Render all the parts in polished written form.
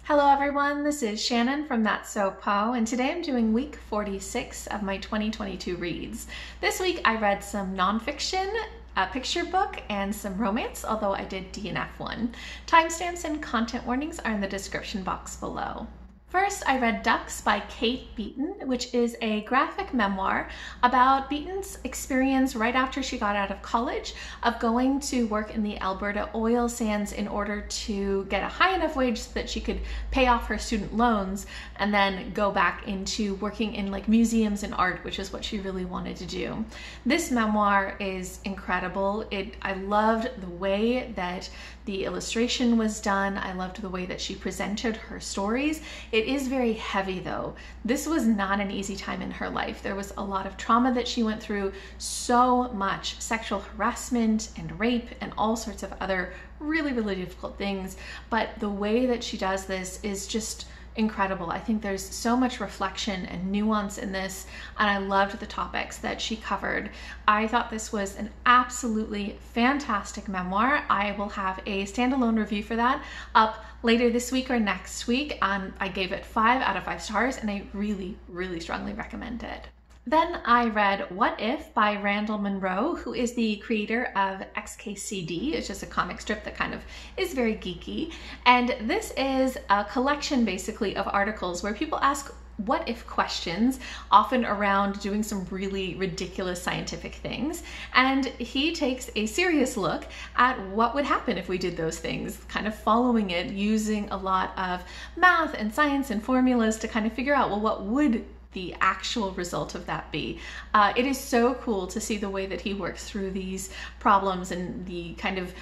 Hello everyone, this is Shannon from That's So Po, and today I'm doing week 46 of my 2022 reads. This week I read some nonfiction, a picture book, and some romance, although I did DNF one. Timestamps and content warnings are in the description box below. First, I read Ducks by Kate Beaton, which is a graphic memoir about Beaton's experience right after she got out of college of going to work in the Alberta oil sands in order to get a high enough wage so that she could pay off her student loans and then go back into working in like museums and art, which is what she really wanted to do. This memoir is incredible. I loved the way that the illustration was done. I loved the way that she presented her stories. It is very heavy though. This was not an easy time in her life. There was a lot of trauma that she went through, so much sexual harassment and rape and all sorts of other really, really difficult things. But the way that she does this is just incredible. I think there's so much reflection and nuance in this, and I loved the topics that she covered. I thought this was an absolutely fantastic memoir. I will have a standalone review for that up later this week or next week. I gave it 5 out of 5 stars, and I really, really strongly recommend it. Then I read What If by Randall Munroe, who is the creator of XKCD. It's just a comic strip that kind of is very geeky. And this is a collection basically of articles where people ask what if questions, often around doing some really ridiculous scientific things. And he takes a serious look at what would happen if we did those things, kind of following it, using a lot of math and science and formulas to kind of figure out, well, what would the actual result of that be? It is so cool to see the way that he works through these problems and the kind of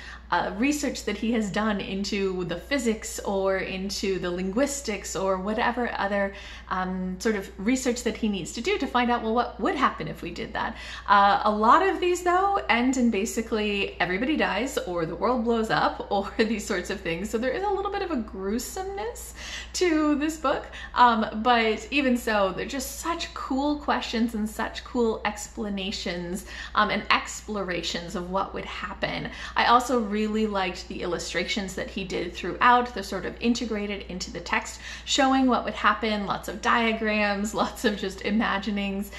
research that he has done into the physics or into the linguistics or whatever other sort of research that he needs to do to find out, well, what would happen if we did that? A lot of these though end in basically everybody dies or the world blows up or these sorts of things. So there is a little bit of a gruesomeness to this book, but even so, they're just such cool questions and such cool explanations and explorations of what would happen. I also really liked the illustrations that he did throughout. They're sort of integrated into the text, showing what would happen, lots of diagrams, lots of just imaginings.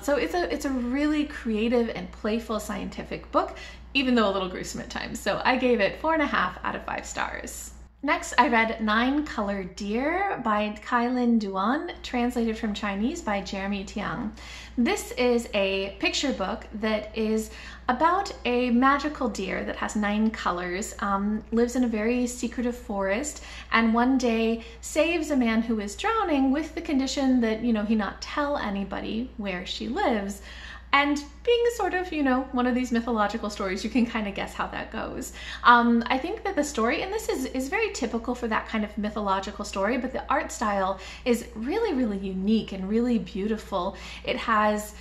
So it's a really creative and playful scientific book, even though a little gruesome at times. So I gave it 4.5 out of 5 stars. Next, I read 9 Colored Deer by Kailin Duan, translated from Chinese by Jeremy Tiang. This is a picture book that is about a magical deer that has 9 colors, lives in a very secretive forest, and one day saves a man who is drowning with the condition that, he not tell anybody where she lives. And being sort of, one of these mythological stories, you can kind of guess how that goes. I think that the story, and this is very typical for that kind of mythological story, but the art style is really, really unique and really beautiful. It has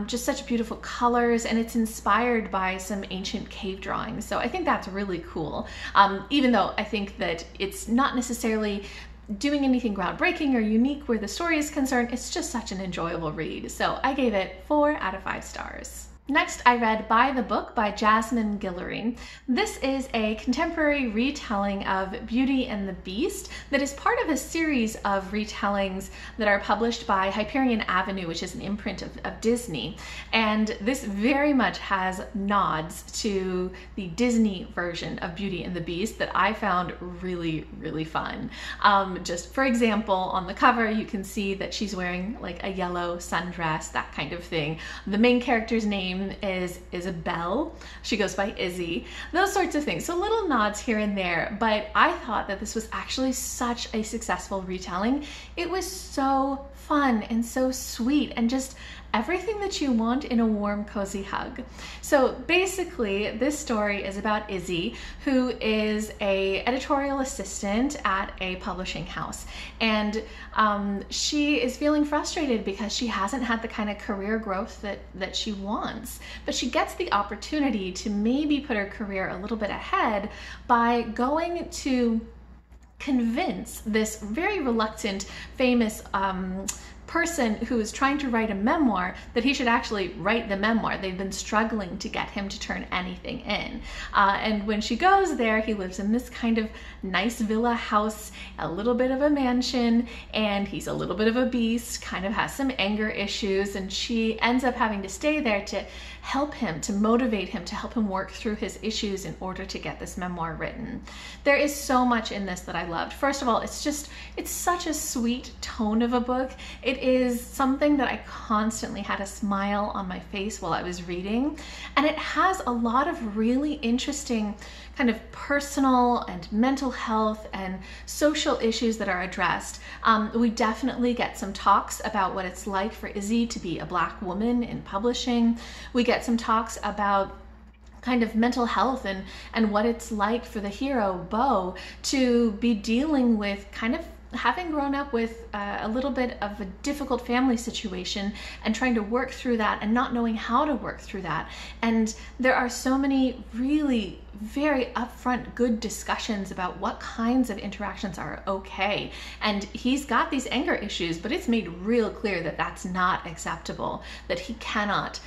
just such beautiful colors, and it's inspired by some ancient cave drawings. So I think that's really cool, even though I think that it's not necessarily doing anything groundbreaking or unique where the story is concerned. It's just such an enjoyable read. So I gave it 4 out of 5 stars. Next, I read By the Book by Jasmine Guillory. This is a contemporary retelling of Beauty and the Beast that is part of a series of retellings that are published by Hyperion Avenue, which is an imprint of Disney. And this very much has nods to the Disney version of Beauty and the Beast that I found really, really fun. Just for example, on the cover, you can see that she's wearing like a yellow sundress, that kind of thing. The main character's name is Isabelle. She goes by Izzy. Those sorts of things. So little nods here and there, but I thought that this was actually such a successful retelling. It was so fun and so sweet and just everything that you want in a warm, cozy hug. So basically, this story is about Izzy, who is an editorial assistant at a publishing house. And she is feeling frustrated because she hasn't had the kind of career growth that she wants. But she gets the opportunity to maybe put her career a little bit ahead by going to convince this very reluctant, famous person who is trying to write a memoir that he should actually write the memoir. They've been struggling to get him to turn anything in. And when she goes there, he lives in this kind of nice villa house, a little bit of a mansion, and he's a little bit of a beast, kind of has some anger issues, and she ends up having to stay there to help him, to motivate him, to help him work through his issues in order to get this memoir written. There is so much in this that I loved. First of all, it's such a sweet tone of a book. It is something that I constantly had a smile on my face while I was reading, and it has a lot of really interesting kind of personal and mental health and social issues that are addressed. We definitely get some talks about what it's like for Izzy to be a Black woman in publishing. We get some talks about kind of mental health and what it's like for the hero, Beau, to be dealing with kind of having grown up with a little bit of a difficult family situation and trying to work through that and not knowing how to work through that. And there are so many really very upfront good discussions about what kinds of interactions are okay. And he's got these anger issues, but it's made real clear that that's not acceptable, that he cannot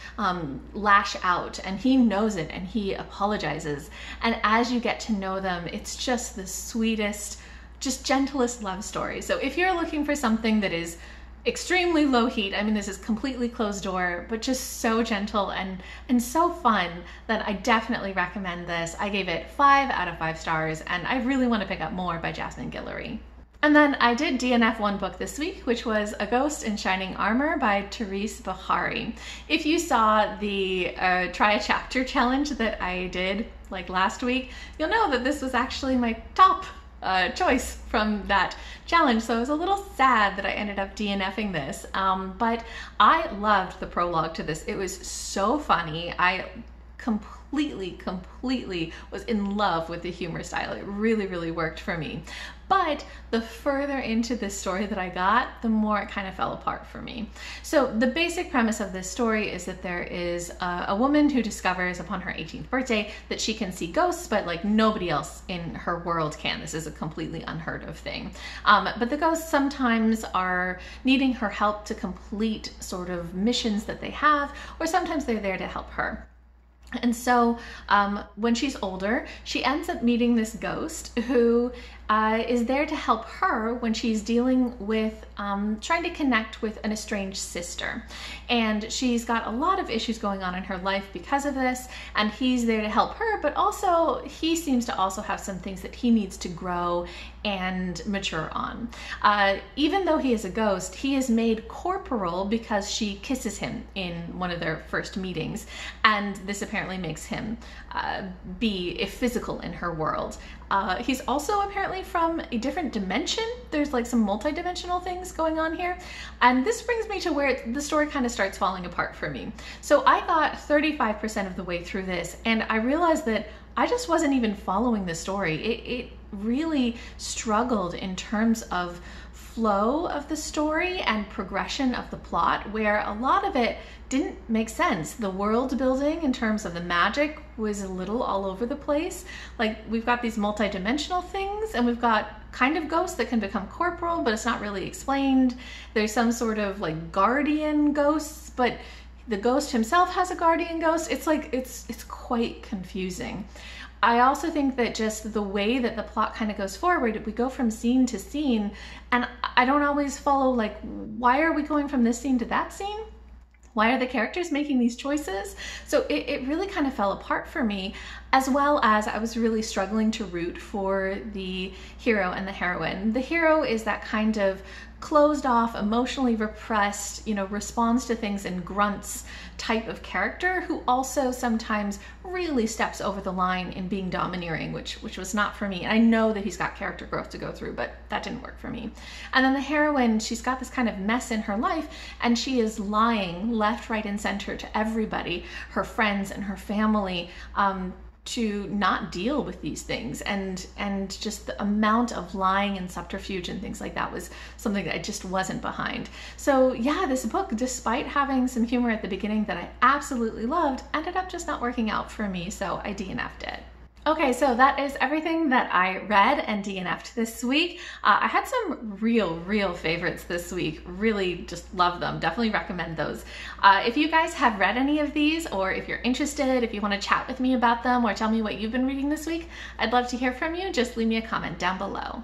lash out, and he knows it and he apologizes. And as you get to know them, it's just the sweetest, just gentlest love story. So if you're looking for something that is extremely low heat, I mean, this is completely closed door, but just so gentle and so fun, that I definitely recommend this. I gave it 5 out of 5 stars, and I really want to pick up more by Jasmine Guillory. And then I did DNF one book this week, which was A Ghost in Shining Armor by Therese Beharrie. If you saw the Try a Chapter challenge that I did like last week, you'll know that this was actually my top choice from that challenge, so I was a little sad that I ended up DNFing this, but I loved the prologue to this. It was so funny. I completely was in love with the humor style. It really worked for me. But the further into this story that I got, the more it kind of fell apart for me. So the basic premise of this story is that there is a woman who discovers upon her 18th birthday that she can see ghosts, but like nobody else in her world can. This is a completely unheard of thing. But the ghosts sometimes are needing her help to complete sort of missions that they have, or sometimes they're there to help her. And so when she's older, she ends up meeting this ghost who is there to help her when she's dealing with trying to connect with an estranged sister. And she's got a lot of issues going on in her life because of this, and he's there to help her, but also he seems to also have some things that he needs to grow and mature on. Even though he is a ghost, he is made corporal because she kisses him in one of their first meetings, and this apparently makes him be physical in her world. He's also apparently from a different dimension. There's like some multi-dimensional things going on here. And this brings me to where the story kind of starts falling apart for me. So I got 35% of the way through this, and I realized that I just wasn't even following the story. It really struggled in terms of flow of the story and progression of the plot, where a lot of it didn't make sense. The world building in terms of the magic was a little all over the place. Like, we've got these multi-dimensional things, and we've got kind of ghosts that can become corporal, but it's not really explained. There's some sort of like guardian ghosts, but the ghost himself has a guardian ghost. It's like, it's quite confusing. I also think that just the way that the plot kind of goes forward, we go from scene to scene, and I don't always follow, like, why are we going from this scene to that scene? Why are the characters making these choices? So it really kind of fell apart for me, as well as I was really struggling to root for the hero and the heroine. The hero is that kind of closed off, emotionally repressed, you know, responds to things in grunts type of character, who also sometimes really steps over the line in being domineering, which was not for me. And I know that he's got character growth to go through, but that didn't work for me. And then the heroine, she's got this kind of mess in her life, and she is lying left, right, and center to everybody, her friends and her family, to not deal with these things, and just the amount of lying and subterfuge and things like that was something that I just wasn't behind. So yeah, this book, despite having some humor at the beginning that I absolutely loved, ended up just not working out for me, so I DNF'd it. Okay, so that is everything that I read and DNF'd this week. I had some real favorites this week. Really just love them. Definitely recommend those. If you guys have read any of these, or if you're interested, if you want to chat with me about them or tell me what you've been reading this week, I'd love to hear from you. Just leave me a comment down below.